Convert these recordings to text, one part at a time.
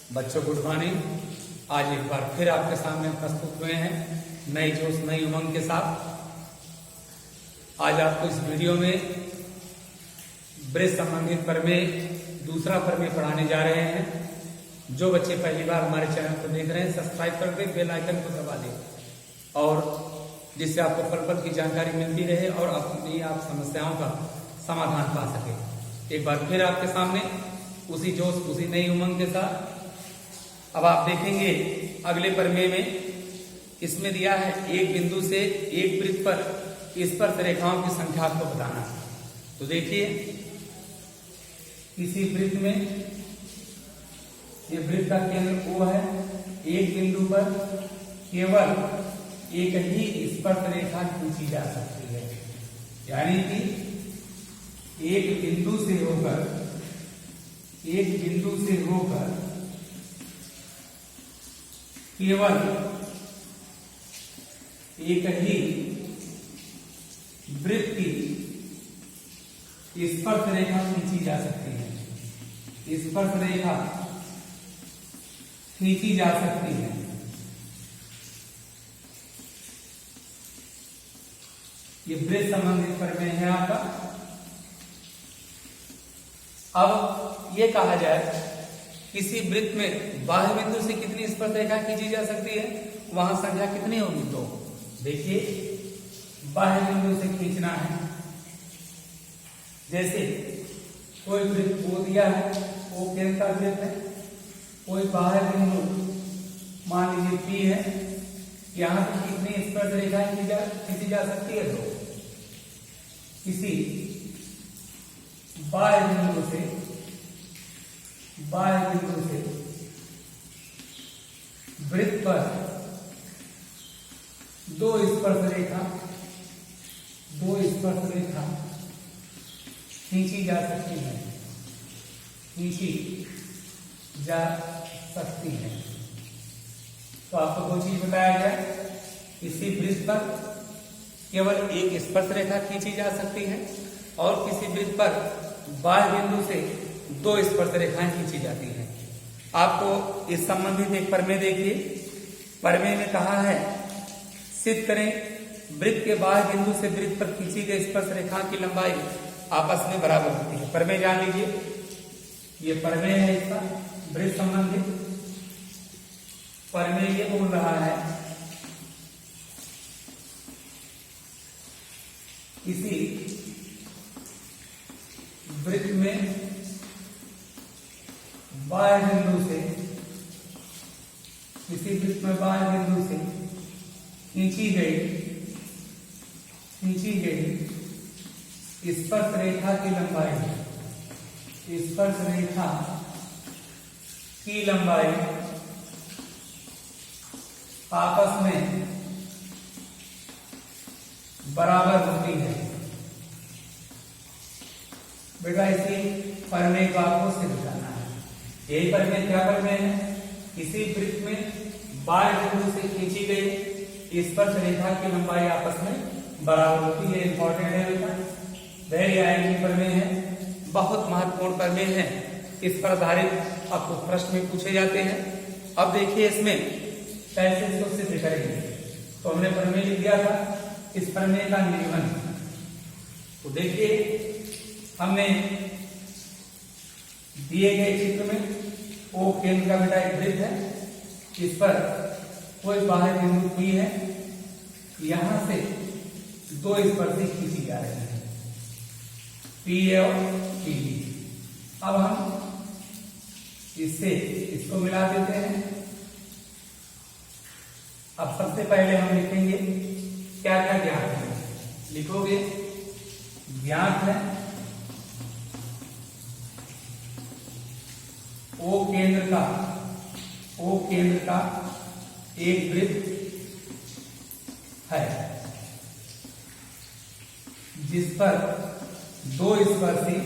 बच्चों good morning. आज एक बार फिर आपके सामने प्रस्तुत हुए हैं नई जोश नई उमंग के साथ। आज आपको इस वीडियो में ब्रेस्ट संबंधित प्रमेय दूसरा प्रमेय पढ़ाने जा रहे हैं। जो बच्चे पहली बार हमारे चैनल को देख रहे हैं सब्सक्राइब कर दें, बेल आइकन को दबा दें और जिससे आपको पल पल की जानकारी मिलती रहे और अपनी आप समस्याओं का समाधान पा सके। एक बार फिर आपके सामने उसी जोश उसी नई उमंग के साथ। अब आप देखेंगे अगले प्रमेय में इसमें दिया है एक बिंदु से एक वृत्त पर स्पर्श रेखाओं की संख्या को बताना। तो देखिए किसी वृत्त में ये वृत्त का केंद्र O है, एक बिंदु पर केवल एक ही स्पर्श रेखा खींची जा सकती है, यानी कि एक बिंदु से होकर केवल एक ही वृत्त की स्पर्श रेखा खींची जा सकती है। स्पर्श रेखा खींची जा सकती है। ये ब्रेस्ट संबंधित प्रमेय है आपका। अब ये कहा जाए किसी वृत्त में बाह्य बिंदु से कितनी स्पर्श रेखा खींची जा सकती है, वहां संख्या कितनी होगी। तो देखिए बाह्य बिंदु से खींचना है, जैसे कोई वृत्त वो दिया है, वो केंद्र का वृत्त है, कोई बाह्य बिंदु मान लीजिए P है, यहां पर कितनी स्पर्श रेखाएं खींची जा सकती है। तो किसी बाह्य बिंदु से वृत्त पर दो स्पर्श रेखा खींची जा सकती है। तो आपको दो चीज बताया गया, किसी वृत्त पर केवल एक स्पर्श रेखा खींची जा सकती है और किसी वृत्त पर बाह्य बिंदु से दो स्पर्श रेखाएं खींची जाती हैं। आपको इस संबंधित एक प्रमेय देखिए। प्रमेय में कहा है सिद्ध करें वृत्त के बाह्य बिंदु से वृत्त पर खींची गई स्पर्श रेखा की लंबाई आपस में बराबर होती है। प्रमेय जान लीजिए, ये प्रमेय है इसका ब्रेस्ट संबंधित प्रमेय। ये बोल रहा है किसी वृत्त में बाह्य बिंदु से खींची गई स्पर्श रेखा की लंबाई आपस में बराबर होती है। बेटा इसी प्रमेय को आपको सिद्ध करना है। यही प्रमेय क्या प्रमेय है, किसी वृत्त में बाह्य बिंदु से खींची गई स्पर्श रेखा की लंबाई आपस में बराबर होती है। इंपॉर्टेंट है बेटा, वेरी आईएमपी प्रमेय है, बहुत महत्वपूर्ण प्रमेय है। इस पर आधारित आपको प्रश्न में पूछे जाते हैं। अब देखिए इसमें कैसे इसको सिद्ध करेंगे। तो हमने प्रमेय लिख दिया था, इस प्रमेय का निरूपण। तो देखिए हमने दिए गए चित्र में O केंद्र का बेटा एक वृत्त है, इस पर कोई बाह्य बिंदु P है, यहां से दो स्पर्शी खींची जा रही है, PA और PB। अब हम इसको मिला देते हैं। अब सबसे पहले हम लिखेंगे क्या क्या ज्ञात है। लिखोगे ज्ञात है O केंद्र का एक वृत्त है जिस पर दो स्पर्शी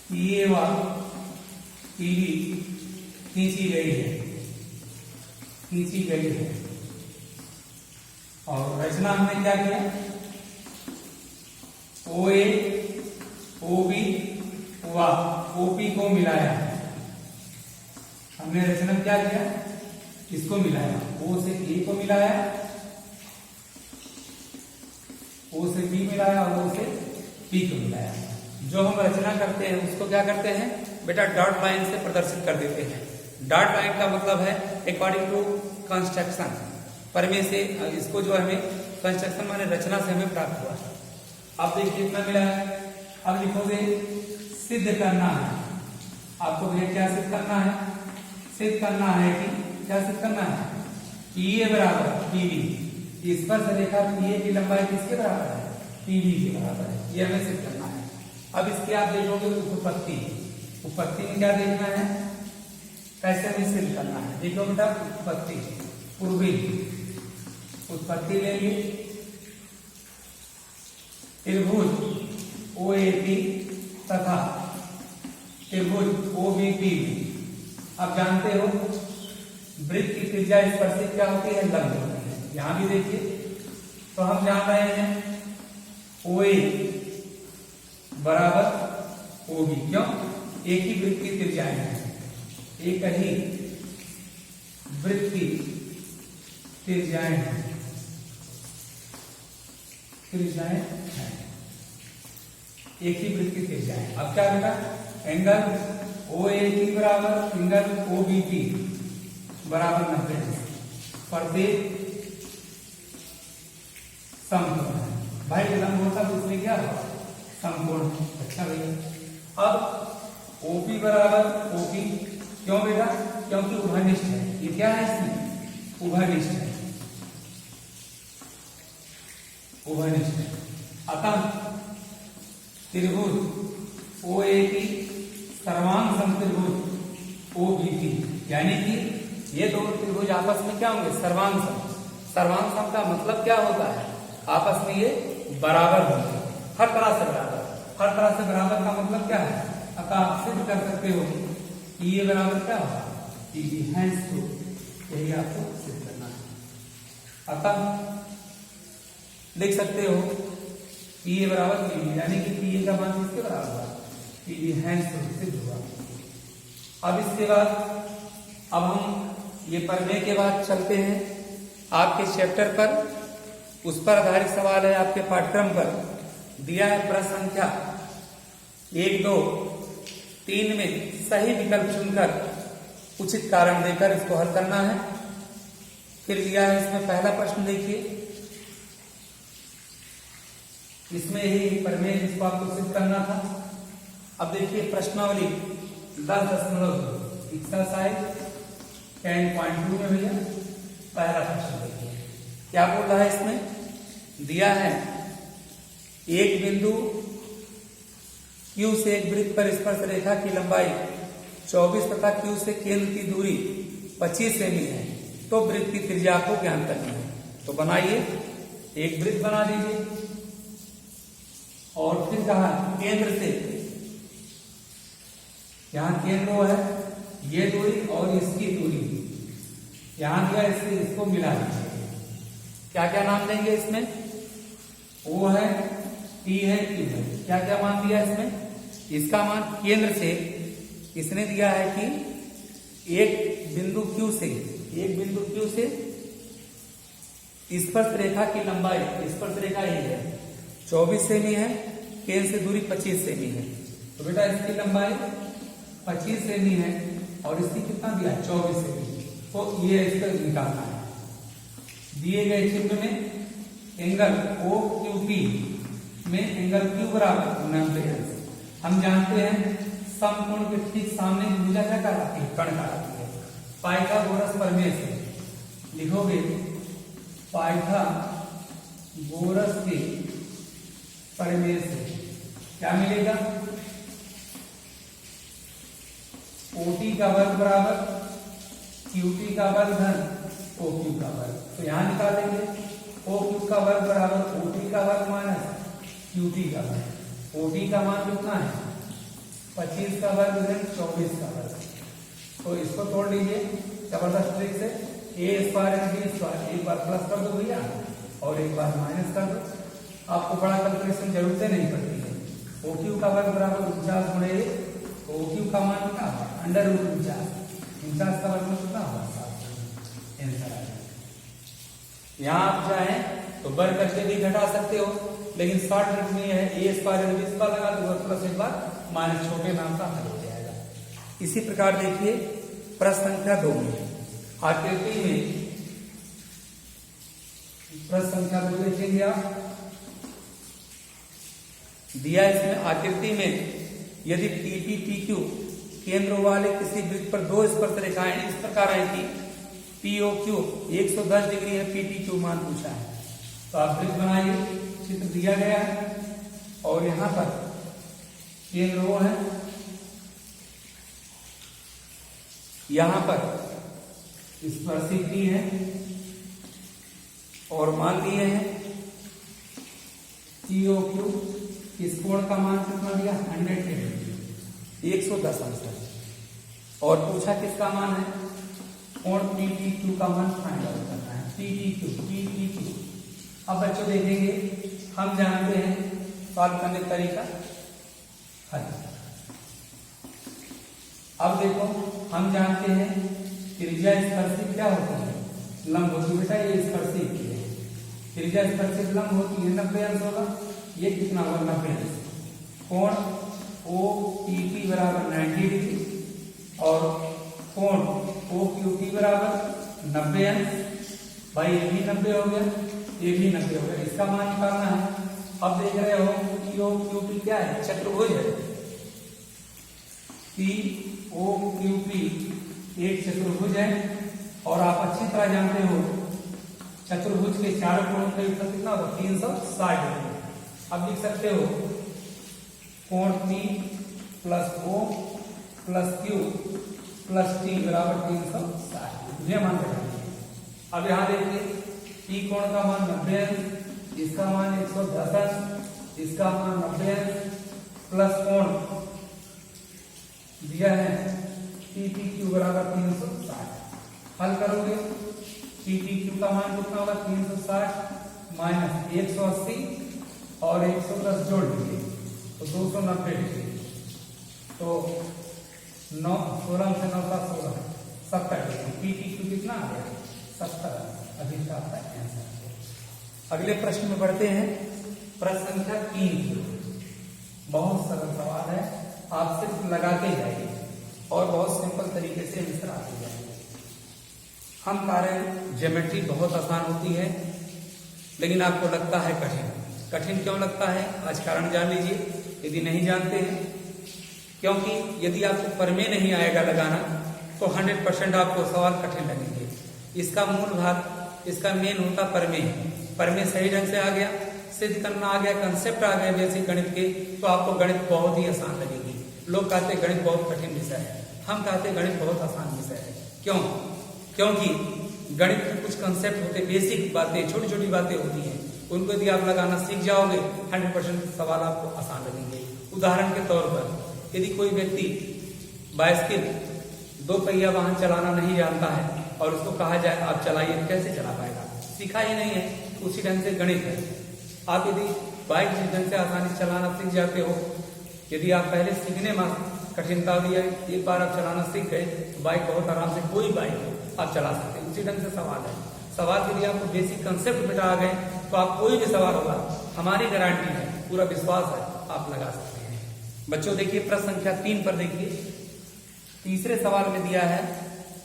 PA व PB खींची गई है। और रचना हमने क्या किया, OA OB व ओपी को मिलाया। हमने रचना में क्या किया, इसको मिलाया, ओ से ए को मिलाया, ओ से बी मिलाया और ओ से पी को मिलाया। जो हम रचना करते हैं उसको क्या करते हैं बेटा, डॉट लाइन से प्रदर्शित कर देते हैं। डॉट लाइन का मतलब है अकॉर्डिंग टू कंस्ट्रक्शन, परमे से इसको जो हमें कंस्ट्रक्शन माने रचना से हमें प्राप्त हुआ। अब देखिए कितना मिला है। अब लिखोगे सिद्ध करना है, आपको भैया क्या सिद्ध करना है, सिद्ध करना है कि क्या सिद्ध करना है, पीए बराबर पीबी, इस पर से रेखा पीए की लंबाई किसके बराबर है, पीबी के बराबर है, ये हमें सिद्ध करना है। अब इसके आप देखोगे उत्पत्ति, उत्पत्ति में क्या देखना है, कैसे हमें सिद्ध करना है। देखो बेटा उत्पत्ति, पूर्वी उत्पत्ति लेंगे, त्रिभुज ओएपी तथा त्रिभुज ओबीपी। अब जानते हो वृत्त की त्रिज्या स्पर्शिक क्या होती है, लंब होती है। यहां भी देखिए तो हम जान रहे हैं ओए बराबर ओबी, क्यों, एक ही वृत्त की त्रिज्याएं हैं, एक ही वृत्त की त्रिज्याएं हैं, त्रिज्याएं हैं, एक ही वृत्त की त्रिज्याएं। अब क्या बेटा, एंगल ओ ए पी बराबर एंगल ओ बी पी बराबर 90 प्रत्येक समकोण है। भाई लंब होता तो उसमें क्या होगा, समकोण। अच्छा भैया, अब ओपी बराबर ओपी, क्यों बेटा, क्योंकि उभयनिष्ठ है। ये क्या है, इसमें उभयनिष्ठ है, उभयनिष्ठ है। अतः त्रिभुज ओ ए पी सर्वांग समत्रिभुज ओ बी पी, यानी कि ये दो त्रिभुज आपस में क्या होंगे, सर्वांग सम। सर्वांग सम का मतलब क्या होता है, आपस में ये बराबर होंगे, हर तरह से बराबर। हर तरह से बराबर का मतलब क्या है, अतः आप सिद्ध कर सकते हो कि ये बराबर क्या होगा, पीबी है, यही आपको सिद्ध करना है। अतः लिख सकते हो पीए बराबर पीबी, यानी कि पीए का मान किसके बराबर होगा, पीबी है, सिद्ध हुआ। अब इसके बाद अब हम ये पढ़ने के बाद चलते हैं आपके चैप्टर पर, उस पर आधारित सवाल है आपके पाठ्यक्रम पर। दिया है प्रश्न संख्या 1, 2, 3 में सही विकल्प चुनकर उचित कारण देकर इसको हल करना है। फिर दिया है इसमें पहला प्रश्न, देखिए इसमें ही प्रमेय जिसको आपको सिद्ध करना था। अब देखिए प्रश्नावली 10.2 एक्सरसाइज 10.2 में भैया पहला प्रश्न देखिए क्या बोल रहा है। इसमें दिया है एक बिंदु Q से एक वृत्त पर स्पर्श रेखा की लंबाई 24 तथा Q से केंद्र की दूरी 25 सेमी है, तो वृत्त की त्रिज्या को ज्ञात करना है। तो बनाइए, एक वृत्त बना दीजिए और फिर कहा केंद्र से, यहां केंद्र है ये दूरी और इसकी दूरी, यहां दिया इससे इसको मिला दीजिए। क्या क्या नाम देंगे इसमें, O है, P है, Q है। क्या क्या मान दिया इसमें, इसका मान केंद्र से इसने दिया है कि एक बिंदु Q से, एक बिंदु Q से स्पर्श रेखा की लंबाई, स्पर्श रेखा ये है 24 सेमी है, केंद्र से दूरी 25 सेमी है। तो बेटा इसकी लंबाई 25 सेमी है और इसकी कितना दिया है 24 सेमी, तो ये इसका निकालना है। दिए गए चित्र में एंगल ओ क्यू पी में एंगल क्यू बराबर 90 है। हम जानते हैं समकोण के ठीक सामने की भुजा क्या कहलाती है, कर्ण कहलाती है। पाइथागोरस प्रमेय से लिखोगे, पाइथागोरस के प्रमेय से क्या मिलेगा, ओटी का वर्ग बराबर क्यूटी का वर्ग धन ओ क्यू का वर्ग। तो यहां निकालेंगे ओ क्यू का वर्ग बराबर ओटी का वर्ग माइनस क्यूटी का वर्ग। ओटी का मान कितना है 25 का वर्ग है 24 का वर्ग। तो इसको तोड़ लीजिए जबरदस्त ट्रिक से, ए स्क्वायर एंड बी स्क्वायर, एक बार प्लस कर दो भैया और एक बार माइनस कर दो। आपको बड़ा कैलकुलेशन जरूरत नहीं पड़ती है। ओ क्यू का वर्ग बराबर 49 गुणे तो ओ क्यू का मान क्या होगा, अंडर रूट 49 का वर्गमूल कितना होगा, 7। आंसर आ जाएगा। यहाँ आप चाहें तो बढ़ करके भी घटा सकते हो, लेकिन शॉर्ट ट्रिक में है ए स्क्वायर इस बार लगा दो प्लस एक बार माइनस छोटे नाम का हल हो जाएगा। इसी प्रकार देखिए प्रश्न संख्या 2 में आकृति में, प्रश्न संख्या 2 देखेंगे आप, दिया इसमें आकृति में यदि पीपी पीक्यू केंद्र वाले किसी वृत्त पर दो स्पर्श रेखाएं इस प्रकार है कि पीओक्यू 110 डिग्री है, पीपीक्यू मान पूछा है, तो आप वृत्त बनाइए, चित्र दिया गया है और यहां पर केंद्र वो है, यहां पर स्पर्शी पी है और मान लिए हैं पीओक्यू, इस कोण का मान कितना दिया 110 आंसर, और पूछा किसका मान है, कोण पीपीक्यू का मान फाइंड आउट करना है, पीपीक्यू। अब बच्चों देखेंगे, हम जानते हैं सॉल्व करने का तरीका है। अब देखो हम जानते हैं त्रिज्या स्पर्शी क्या होती है, लंब होती है, बेटा ये स्पर्शी है, त्रिज्या स्पर्शी लंब होती है, 90 अंश होगा, ये कितना होगा 90 अंश, कोण ओ पी पी बराबर 90 डिग्री और कोण ओ क्यू पी बराबर 90 अंश, भाई ये भी 90 हो गया, ये भी 90 हो गया, इसका मान निकालना है। अब देख रहे हो पी ओ क्यू पी क्या है, चतुर्भुज है, पी ओ क्यू पी एक चतुर्भुज है, और आप अच्छी तरह जानते हो चतुर्भुज के चारों कोणों का योग कितना होगा 360 डिग्री। अब लिख सकते हो कोण P plus O plus Q plus T बराबर 360, यह मान रखिए। अब यहां देखिए P कोण का मान 90 अंश, इसका मान 110 अंश, इसका मान 90 अंश, प्लस कोण दिया है PPQ बराबर 360। हल करोगे PPQ का मान कितना होगा 360 माइनस 180 और 110 जोड़ दीजिए तो 290 डिग्री, तो 9 16 से 9 का 16 70 डिग्री, PPQ कितना आ गया 70, अभी का आपका आंसर। अगले प्रश्न में बढ़ते हैं, प्रश्न संख्या 3। बहुत सरल सवाल है, आप सिर्फ लगाते जाइए और बहुत सिंपल तरीके से आंसर आते जाइए। हम कह रहे हैं ज्योमेट्री बहुत आसान होती है, लेकिन आपको लगता है कठिन। कठिन क्यों लगता है, आज कारण जान लीजिए यदि नहीं जानते हैं। क्योंकि यदि आपको प्रमेय नहीं आएगा लगाना तो 100% आपको सवाल कठिन लगेंगे। इसका मूल भाग, इसका मेन होता प्रमेय। प्रमेय सही ढंग से आ गया, सिद्ध करना आ गया, कंसेप्ट आ गया बेसिक गणित के, तो आपको गणित बहुत ही आसान लगेगी। लोग कहते गणित बहुत कठिन विषय है, हम कहते गणित बहुत आसान विषय है। क्यों? क्योंकि गणित में कुछ कंसेप्ट होते, बेसिक बातें, छोटी छोटी बातें होती हैं, उनको यदि आप लगाना सीख जाओगे 100% सवाल आपको आसान लगेंगे। उदाहरण के तौर पर यदि कोई व्यक्ति बाइसिकल 2 पहिया वाहन चलाना नहीं जानता है और उसको कहा जाए आप चलाइए, कैसे चला पाएगा? सीखा ही नहीं है। उसी ढंग से गणित है। आप यदि बाइक जिस ढंग से आसानी से चलाना सीख जाते हो, यदि आप पहले सीखने में कठिनता दिया, एक बार आप चलाना सीख गए तो बाइक बहुत आराम से, कोई बाइक आप चला सकते हैं। उसी ढंग से सवाल है। सवाल यदि आपको बेसिक कंसेप्ट बेटा आ गए तो आप कोई भी सवाल होगा, हमारी गारंटी है, पूरा विश्वास है, आप लगा सकते हैं। बच्चों देखिए प्रश्न संख्या 3 पर देखिए, तीसरे सवाल में दिया है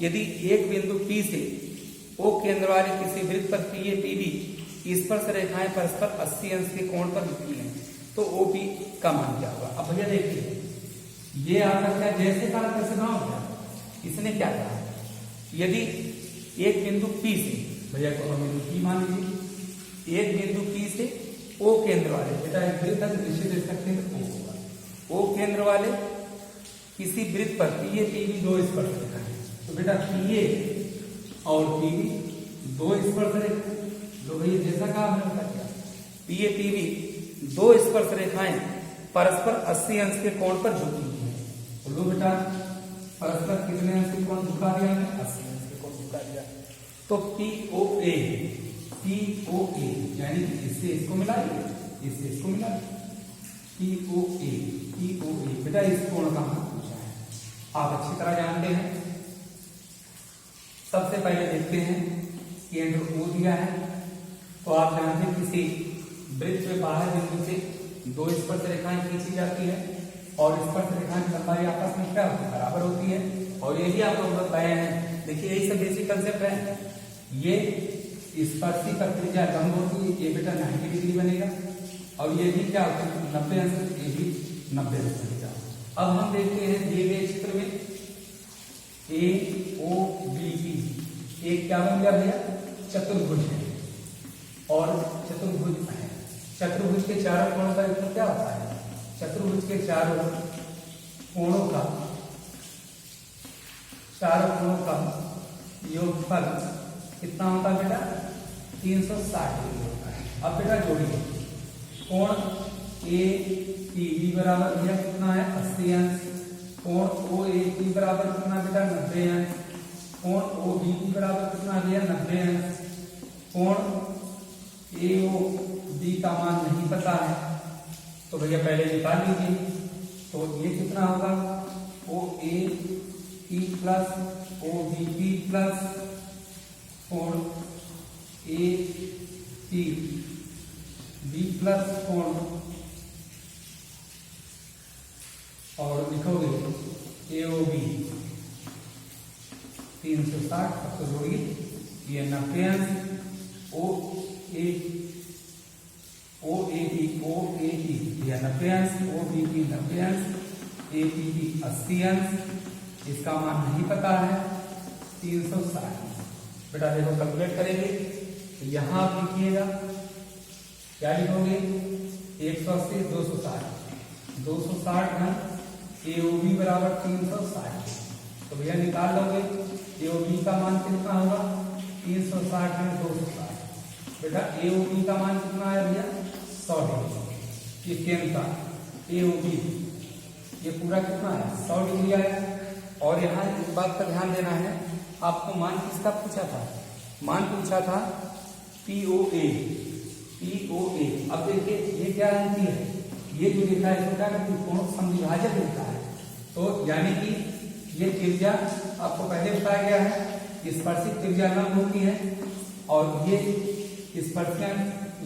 यदि एक बिंदु P से O केंद्र वाले किसी वृत्त पर PA PB स्पर्श रेखाएं परस्पर 80 अंश के कोण पर झुकी हैं तो OP का मान क्या होगा? अब भैया देखिए, ये आपका क्या जैसे का कैसे ना हो गया, इसने क्या कहा, यदि एक बिंदु P से, भैया को बिंदु P मान लीजिए, एक बिंदु P से O केंद्र वाले, बेटा एक वृत्त है निश्चित दे सकते हैं O होगा, O केंद्र वाले किसी वृत्त पर PA PB 2 स्पर्श रेखाएं, तो बेटा PA और PB 2 स्पर्श रेखा, जो भैया जैसा कहा हमने बता दिया, PA PB 2 स्पर्श रेखाएं परस्पर 80 अंश के कोण पर झुकी हुई है। बोलो बेटा परस्पर कितने अंश के कोण झुका दिया हमने? 80 अंश के कोण झुका दिया। तो POA यानी इससे इसको मिलाइए, इससे इसको मिलाइए, POA बेटा इस कोण का मान पूछा। आप अच्छी तरह जानते हैं। सबसे पहले देखते हैं केंद्र O दिया है, तो आप जानते हैं किसी वृत्त में बाहर बिंदु से दो स्पर्श रेखाएं खींची जाती है और स्पर्श रेखाएं की लंबाई आपस में क्या होती है, बराबर होती है। और यही आप लोग बताए हैं, देखिए यही सब बेसिक कंसेप्ट है। ये स्पर्शी का त्रिज्या लंब होती है, ये बेटा 90 डिग्री बनेगा और ये भी क्या होता है 90 अंश, ये भी 90 अंश बनेगा। अब हम देखते हैं दिए गए चित्र में AOBP एक क्या बन गया भैया, चतुर्भुज है और चतुर्भुज है। चतुर्भुज के चारों कोणों का योग क्या होता है, चतुर्भुज के चारों कोणों का योगफल कितना होता है बेटा, 360 डिग्री होता है। अब बेटा जोड़िए, कोण APB बराबर भैया कितना है 80 अंश, कोण OAP बराबर कितना बेटा 90 अंश, कोण OBP बराबर कितना भैया 90 अंश, कोण AOB का मान नहीं पता है तो भैया पहले निकाल लीजिए। तो ये कितना होगा, OAP प्लस OBP प्लस कोण APB प्लस कोण, और लिखोगे AOB 360, अब तो जोड़िए ये 90 अंश, OAP या 90 अंश, OBP 90 अंश, APB 80 अंश, इसका मान नहीं पता है 360। बेटा देखो कैलकुलेट करेंगे तो यहां आप लिखिएगा, क्या लिखोगे 180 260 घन AOB बराबर 360, तो भैया निकाल लोगे AOB का मान कितना होगा 360 घन 260। बेटा AOB का मान कितना है भैया 100 डिग्री। ये केंद्र का AOB ये पूरा कितना है 100 डिग्री आया। और यहाँ इस बात का ध्यान देना है, आपको मान किसका पूछा था, मान पूछा था POA। अब देखिए ये क्या है, ये जो लिखा है इसको क्या कहते हैं, कोण समविभाजक लिखा है। तो यानी कि ये त्रिज्या आपको पहले बताया गया है, स्पर्शिक त्रिज्या लंब होती है और ये स्पर्शियां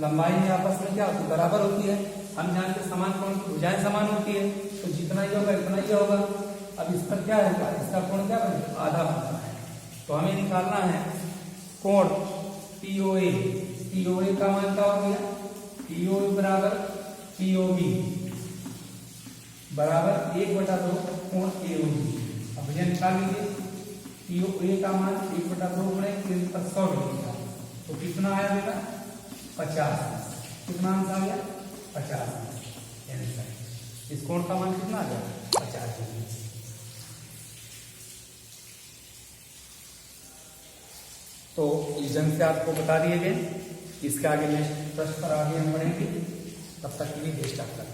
लंबाई में आपस में क्या होती है, बराबर होती है। हम जानते समान कोण की भुजाएं समान होती है, तो जितना ही होगा इतना ही होगा। अब इस पर क्या होगा, इसका कोण क्या बनेगा, आधा बनता है। तो हमें निकालना है कोण POA का मान क्या हो गया, POA बराबर POB बराबर 1/2 कोण AOB। अब भैया निकाल लीजिए, POA का मान 1/2 गुणे 100 डिग्री का, तो कितना आया बेटा 50। कितना अंश आ गया 50। इस कोण का मान कितना आ गया 50 डिग्री। तो इस ढंग से आपको बता दिए गए। इसके आगे नेक्स्ट प्रश्न पर आगे हम बढ़ेंगे, तब तक के लिए बेस्ट ऑफ लक।